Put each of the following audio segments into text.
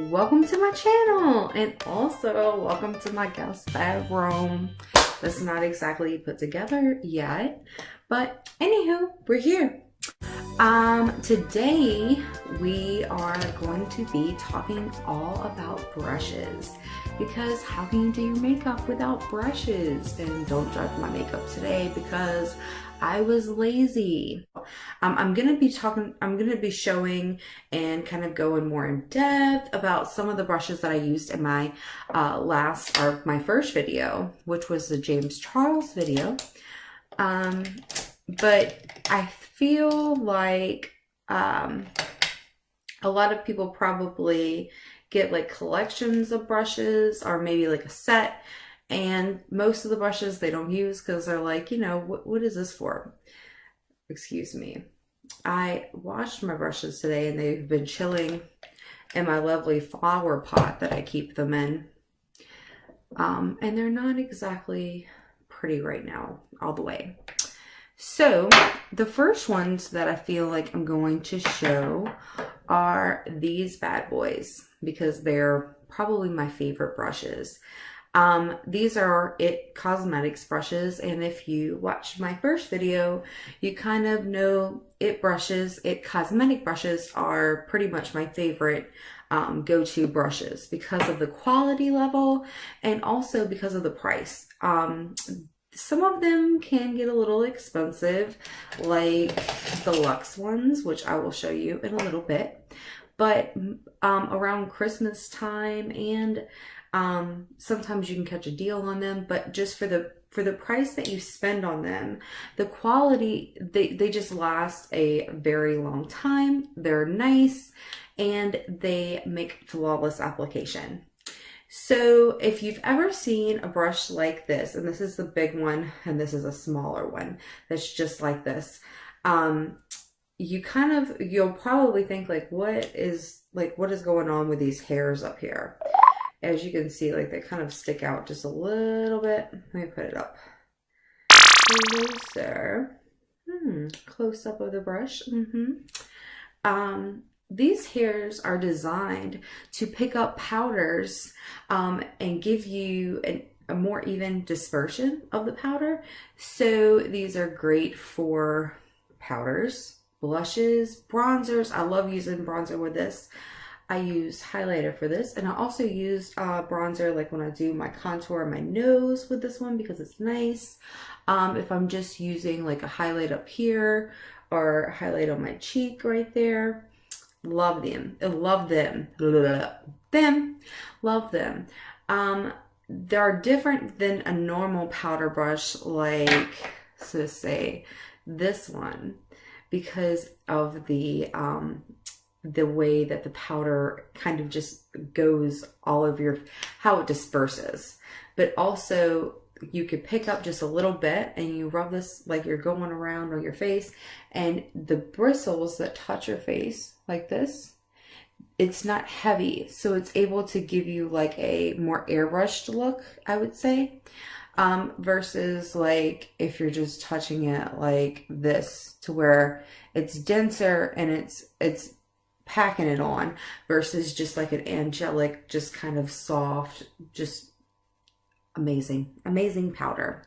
Welcome to my channel, and also welcome to my guest bedroom. That's not exactly put together yet, but anywho, we're here. Today we are going to be talking all about brushes, because how can you do your makeup without brushes? And don't judge my makeup today because I was lazy. I'm gonna be showing and kind of going more in depth about some of the brushes that I used in my my first video, which was the James Charles video. But I feel like a lot of people probably get like collections of brushes, or maybe like a set, and most of the brushes they don't use because they're like, you know, what is this for? Excuse me. I washed my brushes today and they've been chilling in my lovely flower pot that I keep them in. And they're not exactly pretty right now, all the way. So the first ones that I feel like I'm going to show are these bad boys, because they're probably my favorite brushes. These are IT Cosmetics brushes, and if you watched my first video, you kind of know IT Cosmetic brushes are pretty much my favorite go-to brushes because of the quality level and also because of the price. Some of them can get a little expensive, like the Luxe ones, which I will show you in a little bit. But around Christmas time, and sometimes you can catch a deal on them, but just for the price that you spend on them, the quality, they just last a very long time. They're nice and they make flawless application. So if you've ever seen a brush like this, and this is the big one, and this is a smaller one that's just like this, you'll probably think like, what is going on with these hairs up here? As you can see, like they kind of stick out just a little bit. Let me put it up closer. Close up of the brush. These hairs are designed to pick up powders and give you a more even dispersion of the powder. So these are great for powders, blushes, bronzers. I love using bronzer with this. I use highlighter for this, and I also use bronzer like when I do my contour and my nose with this one because it's nice. If I'm just using like a highlight up here or a highlight on my cheek right there. Love them. Love them. Love them. They're different than a normal powder brush, like, so say this one, because of the way that the powder kind of just goes all over how it disperses. But also you could pick up just a little bit and you rub this like you're going around on your face, and the bristles that touch your face like this, it's not heavy, so it's able to give you like a more airbrushed look, I would say, versus like if you're just touching it like this, to where it's denser and it's packing it on, versus just like an angelic, just kind of soft, just amazing powder.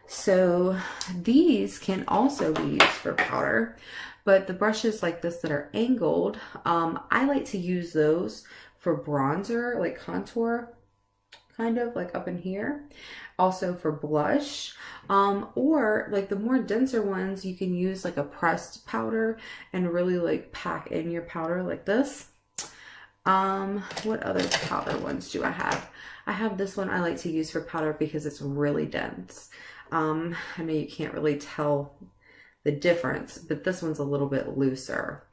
So these can also be used for powder, but the brushes like this that are angled, I like to use those for bronzer, like contour, kind of like up in here. Also for blush, or like the more denser ones, you can use like a pressed powder and really like pack in your powder like this. What other powder ones do I have? I have this one I like to use for powder because it's really dense. I know you can't really tell the difference, but this one's a little bit looser.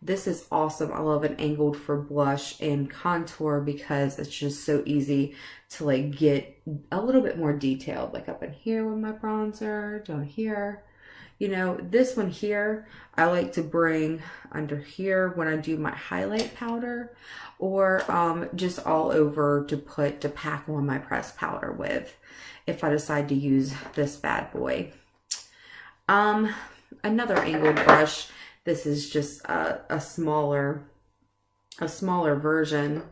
This is awesome. I love it angled for blush and contour because it's just so easy to like get a little bit more detailed, like up in here with my bronzer, down here. You know, this one here, I like to bring under here when I do my highlight powder, or just all over to pack on my pressed powder with, if I decide to use this bad boy. Another angled brush This is just a smaller version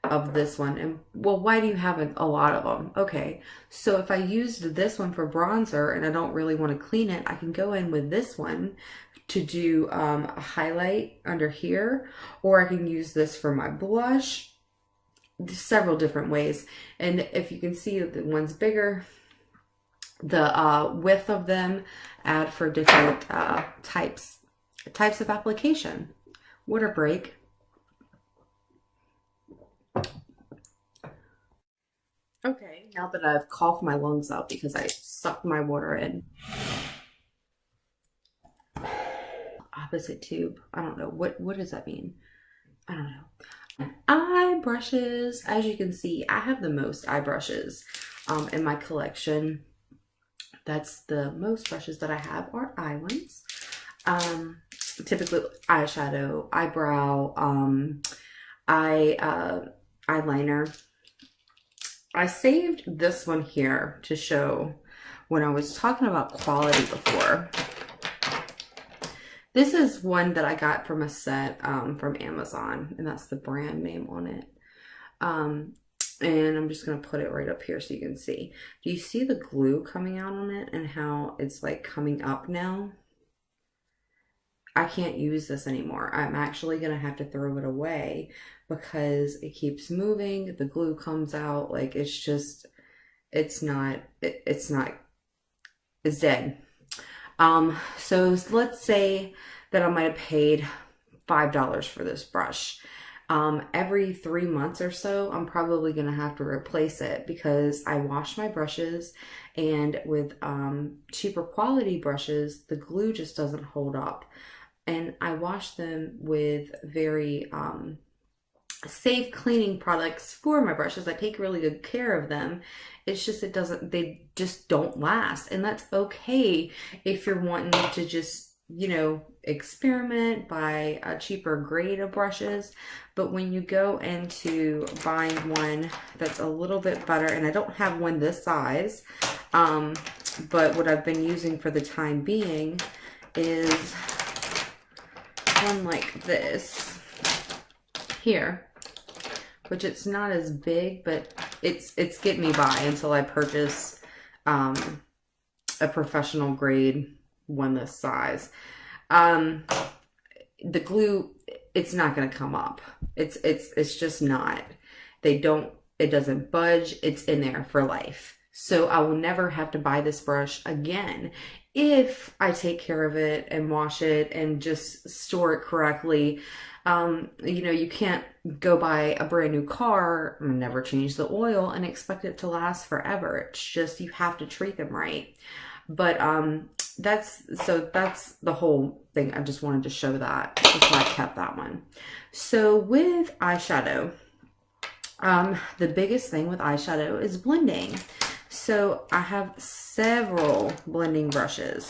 of this one. And well, why do you have a lot of them? Okay, so if I used this one for bronzer and I don't really want to clean it, I can go in with this one to do a highlight under here, or I can use this for my blush. Several different ways. And if you can see, the one's bigger, the width of them add for different types of application. Water break. Okay, now that I've coughed my lungs out because I sucked my water in. Opposite tube. I don't know. What does that mean? I don't know. Eye brushes. As you can see, I have the most eye brushes in my collection. That's the most brushes that I have are eye ones. Typically eyeshadow, eyebrow, eyeliner. I saved this one here to show when I was talking about quality before. This is one that I got from a set from Amazon, and that's the brand name on it. And I'm just going to put it right up here so you can see. Do you see the glue coming out on it and how it's like coming up now? I can't use this anymore. I'm actually going to have to throw it away because it keeps moving. The glue comes out. Like, it's just, it's dead. So let's say that I might have paid $5 for this brush. Every 3 months or so, I'm probably going to have to replace it because I wash my brushes, and with cheaper quality brushes, the glue just doesn't hold up. And I wash them with very safe cleaning products for my brushes. I take really good care of them. It's just they just don't last. And that's okay if you're wanting to just, you know, experiment, buy a cheaper grade of brushes. But when you go into buying one that's a little bit better, and I don't have one this size, but what I've been using for the time being is one like this here, which it's not as big, but it's getting me by until I purchase a professional grade one this size. The glue, it's not going to come up. It's just not. It doesn't budge. It's in there for life. So I will never have to buy this brush again if I take care of it and wash it and just store it correctly. You know, you can't go buy a brand new car and never change the oil and expect it to last forever. It's just, you have to treat them right. But that's the whole thing. I just wanted to show that. That's why I kept that one. So with eyeshadow, the biggest thing with eyeshadow is blending. So I have several blending brushes,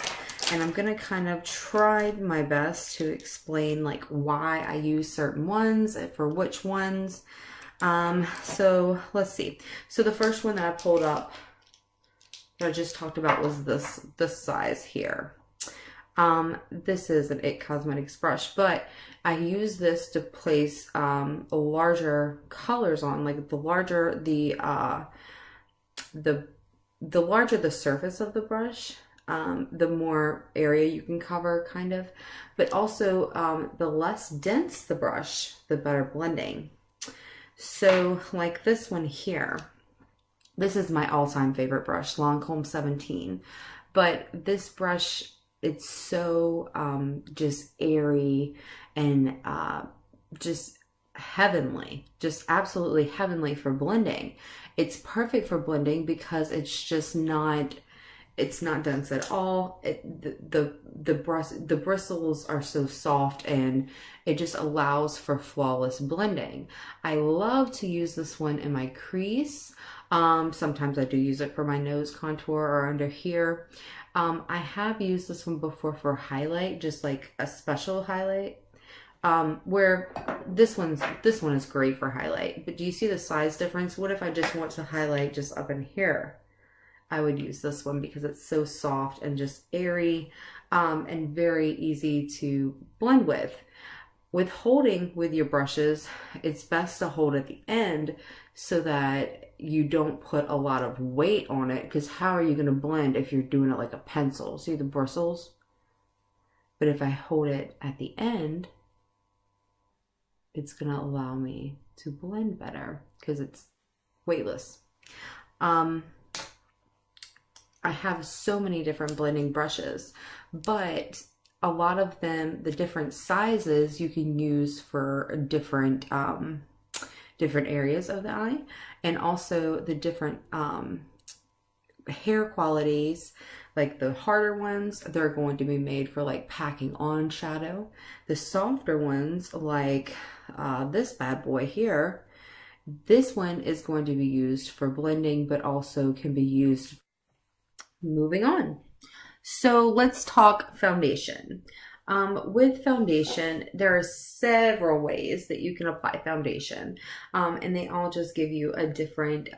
and I'm going to kind of try my best to explain like why I use certain ones and for which ones. So let's see. So the first one that I pulled up that I just talked about was this size here. This is an IT Cosmetics brush, but I use this to place larger colors on. Like the larger the larger the surface of the brush, the more area you can cover, kind of. But also, the less dense the brush, the better blending. So like this one here, this is my all-time favorite brush, Lancome 17. But this brush, it's so just airy and just heavenly, just absolutely heavenly for blending. It's perfect for blending because it's just not, it's not dense at all. The bristles are so soft, and it just allows for flawless blending. I love to use this one in my crease. Sometimes I do use it for my nose contour or under here. I have used this one before for highlight, just like a special highlight. Where this one is great for highlight, but do you see the size difference? What if I just want to highlight just up in here? I would use this one because it's so soft and just airy. and very easy to blend with. With holding with your brushes, it's best to hold at the end so that you don't put a lot of weight on it, because how are you going to blend if you're doing it like a pencil? See the bristles? But if I hold it at the end, it's going to allow me to blend better because it's weightless. I have so many different blending brushes, but a lot of them, the different sizes you can use for different different areas of the eye, and also the different hair qualities. Like the harder ones, they're going to be made for like packing on shadow. The softer ones, like this bad boy here, this one is going to be used for blending, but also can be used. Moving on. So let's talk foundation. With foundation, there are several ways that you can apply foundation, and they all just give you a different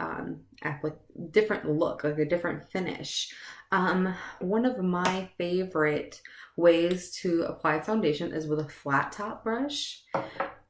different look, like a different finish. One of my favorite ways to apply foundation is with a flat top brush.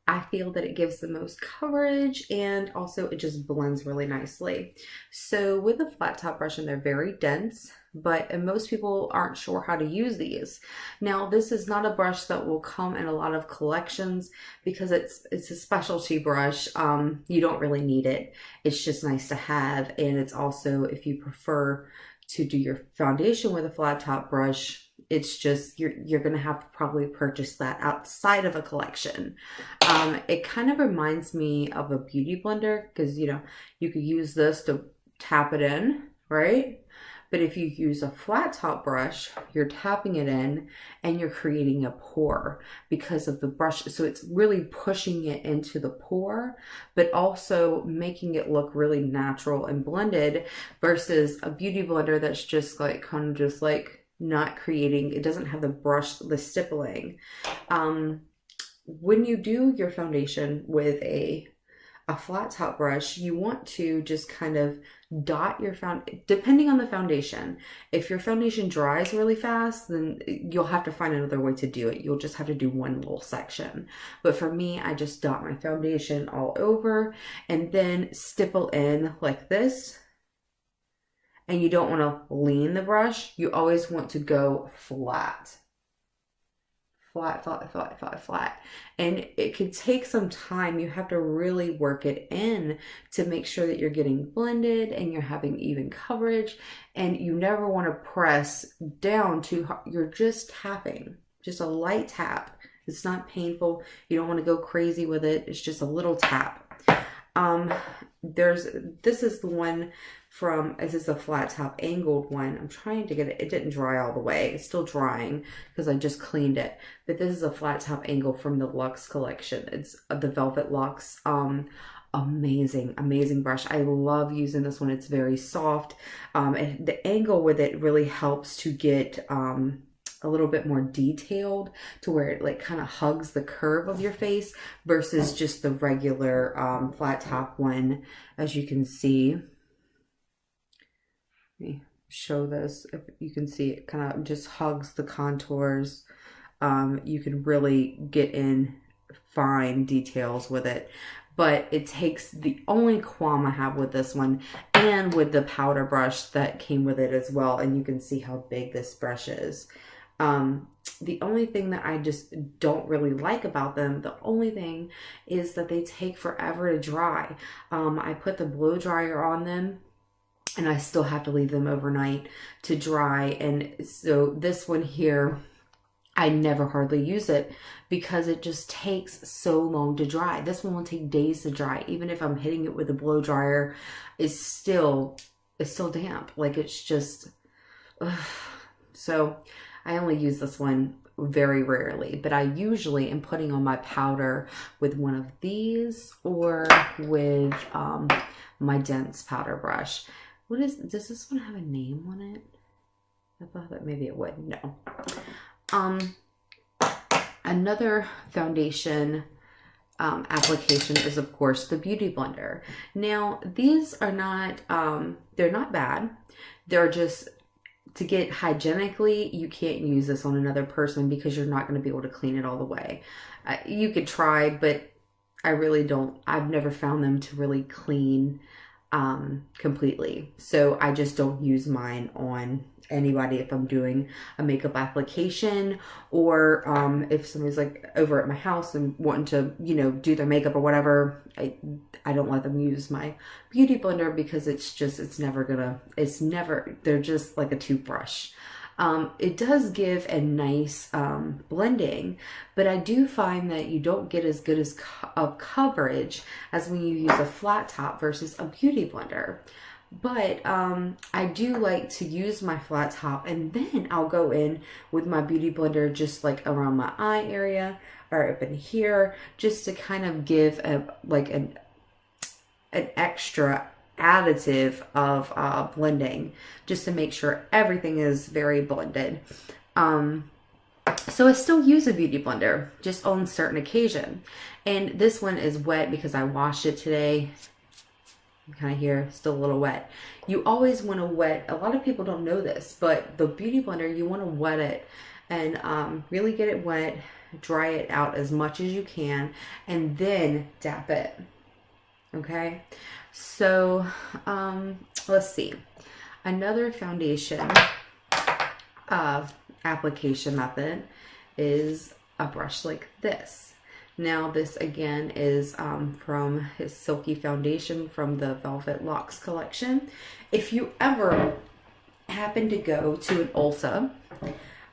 I feel that it gives the most coverage, and also it just blends really nicely. So with a flat top brush, and they're very dense, but most people aren't sure how to use these. Now, this is not a brush that will come in a lot of collections because it's a specialty brush. You don't really need it. It's just nice to have, and it's also, if you prefer to do your foundation with a flat top brush, it's just, you're gonna have to probably purchase that outside of a collection. It kind of reminds me of a beauty blender, because you know, you could use this to tap it in, right? But if you use a flat top brush, you're tapping it in and you're creating a pour because of the brush. So it's really pushing it into the pour, but also making it look really natural and blended, versus a beauty blender that's just like kind of just like not creating, it doesn't have the brush, the stippling. When you do your foundation with a flat top brush, you want to just kind of dot your depending on the foundation. If your foundation dries really fast, then you'll have to find another way to do it. You'll just have to do one little section. But for me, I just dot my foundation all over and then stipple in like this. And you don't want to lean the brush. You always want to go flat. Flat, flat, flat, flat, flat. And it could take some time. You have to really work it in to make sure that you're getting blended and you're having even coverage. And you never want to press down too hard. You're just tapping, just a light tap. It's not painful. You don't want to go crazy with it. It's just a little tap. This is the one from, this is a flat top angled one. I'm trying to get it, it didn't dry all the way. It's still drying because I just cleaned it. But this is a flat top angle from the Luxe collection. It's the Velvet Luxe. Amazing, amazing brush. I love using this one. It's very soft. And the angle with it really helps to get a little bit more detailed, to where it like kind of hugs the curve of your face versus just the regular flat top one. As you can see, let me show this. If you can see, it kind of just hugs the contours. You can really get in fine details with it. But it takes, the only qualm I have with this one, and with the powder brush that came with it as well, and you can see how big this brush is. The only thing that I just don't really like about them, the only thing is that they take forever to dry. I put the blow dryer on them and I still have to leave them overnight to dry. And so this one here, I never hardly use it because it just takes so long to dry. This one will take days to dry. Even if I'm hitting it with a blow dryer, it's still damp. Like, it's just, ugh. So I only use this one very rarely, but I usually am putting on my powder with one of these or with my dense powder brush. Does this one have a name on it? I thought that maybe it would. No. Another foundation application is, of course, the Beauty Blender. Now, these are not, they're not bad. They're just to get hygienically, you can't use this on another person because you're not going to be able to clean it all the way. You could try, but I really don't. I've never found them to really clean completely. So I just don't use mine on anybody if I'm doing a makeup application, or if somebody's like over at my house and wanting to, you know, do their makeup or whatever. I don't let them use my beauty blender because it's never, they're just like a toothbrush. It does give a nice blending, but I do find that you don't get as good as coverage as when you use a flat top versus a beauty blender. But I do like to use my flat top, and then I'll go in with my beauty blender just like around my eye area or up in here, just to kind of give an extra additive of blending, just to make sure everything is very blended. So I still use a beauty blender just on certain occasion, and this one is wet because I washed it today. Kind of here, still a little wet. You always want to wet, a lot of people don't know this, but the beauty blender, you want to wet it and really get it wet, dry it out as much as you can, and then dap it. Okay, so let's see. Another foundation application method is a brush like this. Now this again is from his Silky Foundation from the Velvet Luxe collection. If you ever happen to go to an Ulta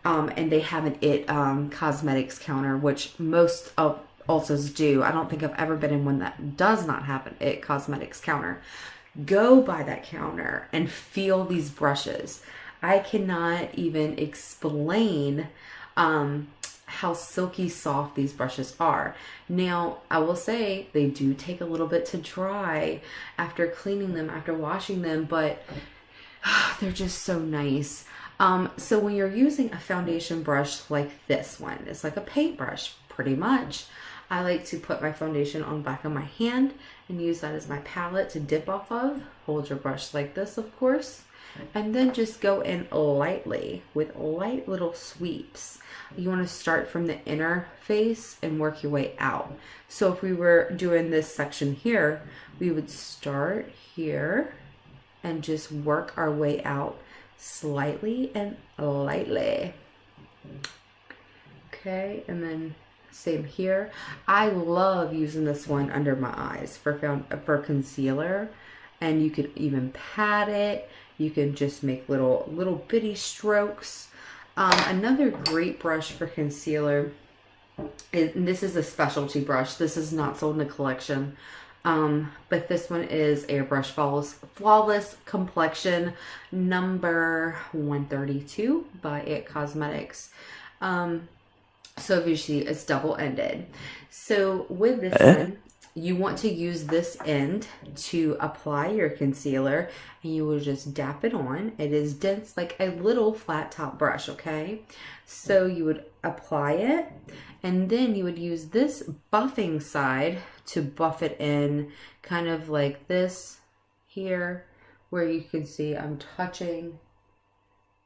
and they have an IT cosmetics counter, which most of Ultas do. I don't think I've ever been in one that does not have an IT cosmetics counter. Go by that counter and feel these brushes. I cannot even explain how silky soft these brushes are. Now, I will say they do take a little bit to dry after cleaning them, after washing them, but they're just so nice. So when you're using a foundation brush like this one, it's like a paintbrush, pretty much. I like to put my foundation on the back of my hand and use that as my palette to dip off of. Hold your brush like this, of course, and then just go in lightly with light little sweeps. You want to start from the inner face and work your way out. So if we were doing this section here, we would start here and just work our way out slightly and lightly. Okay, and then same here. I love using this one under my eyes for concealer, and you can even pat it. You can just make little bitty strokes. Another great brush for concealer, and this is a specialty brush. This is not sold in a collection, but this one is Airbrush Flawless Complexion number 132 by IT Cosmetics. So if you see, it's double-ended. So with this one, you want to use this end to apply your concealer, and you will just dap it on. It is dense like a little flat top brush, okay? So you would apply it, and then you would use this buffing side to buff it in, kind of like this here, where you can see I'm touching,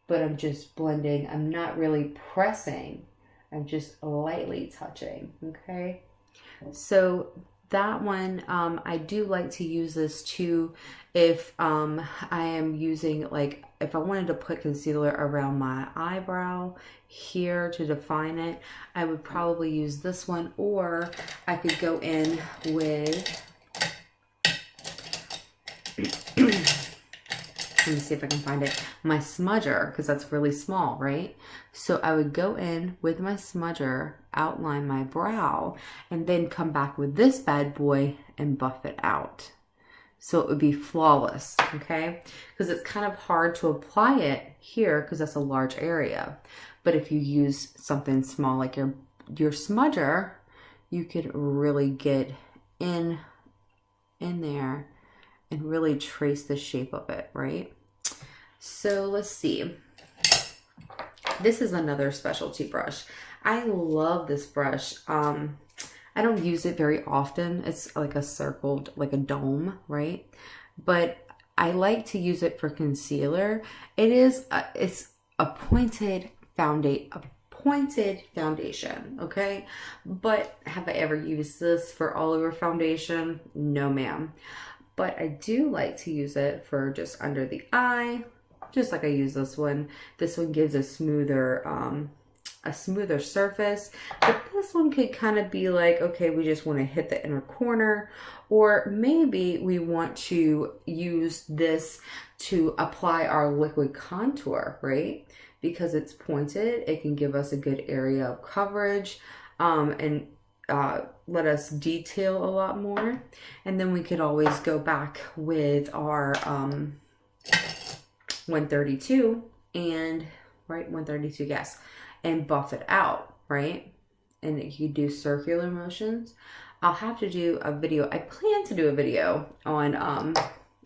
but I'm just blending. I'm not really pressing. I'm just lightly touching, okay? So that one, I do like to use this too if I am using, like, if I wanted to put concealer around my eyebrow here to define it, I would probably use this one, or I could go in with let me see if I can find it, my smudger, because that's really small, right? So I would go in with my smudger, outline my brow, and then come back with this bad boy and buff it out. So it would be flawless, okay? Because it's kind of hard to apply it here because that's a large area. But if you use something small like your smudger, you could really get in there and really trace the shape of it, right? So let's see. This is another specialty brush. I love this brush. I don't use it very often. It's like a circled, like a dome, right? But I like to use it for concealer. It's a pointed foundation, okay? But have I ever used this for all over foundation? No, ma'am. But I do like to use it for just under the eye, just like I use this one. This one gives a smoother surface, but this one could kind of be like, okay, we just want to hit the inner corner, or maybe we want to use this to apply our liquid contour, right? Because it's pointed, it can give us a good area of coverage, and let us detail a lot more. And then we could always go back with our 132 and, right, 132, yes, and buff it out, right? And you do circular motions. I'll have to do a video. I plan to do a video on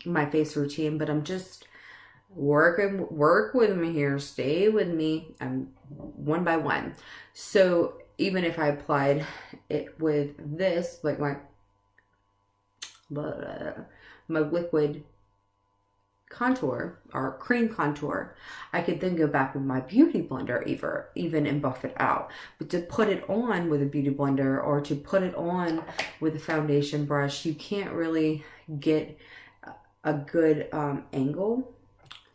my face routine, but I'm just work with me here. Stay with me. I'm one by one. So even if I applied it with this, like my liquid contour or cream contour, I could then go back with my beauty blender even and buff it out. But to put it on with a beauty blender or to put it on with a foundation brush, you can't really get a good angle.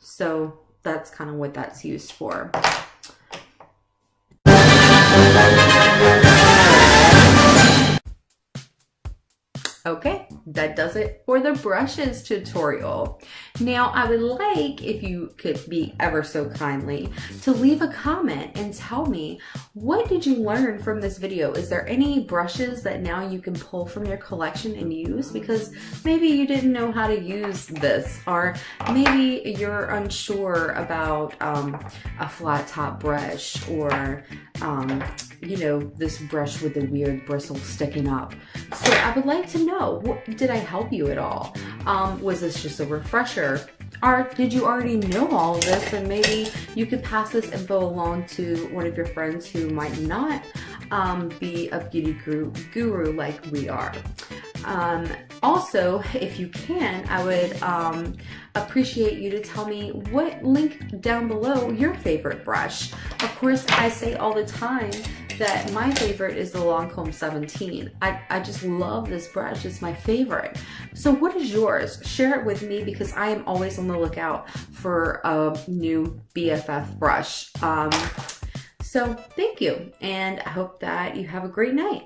So that's kind of what that's used for. Okay, that does it for the brushes tutorial. Now, I would like, if you could be ever so kindly, to leave a comment and tell me, what did you learn from this video? Is there any brushes that now you can pull from your collection and use? Because maybe you didn't know how to use this, or maybe you're unsure about a flat top brush, or you know, this brush with the weird bristles sticking up. So I would like to know, did I help you at all? Was this just a refresher? Or did you already know all of this and maybe you could pass this info along to one of your friends who might not be a beauty guru like we are? Also, if you can, I would appreciate you to tell me what link down below your favorite brush. Of course, I say all the time that my favorite is the Lancome 17. I just love this brush. It's my favorite. So what is yours? Share it with me because I am always on the lookout for a new BFF brush. So thank you, and I hope that you have a great night.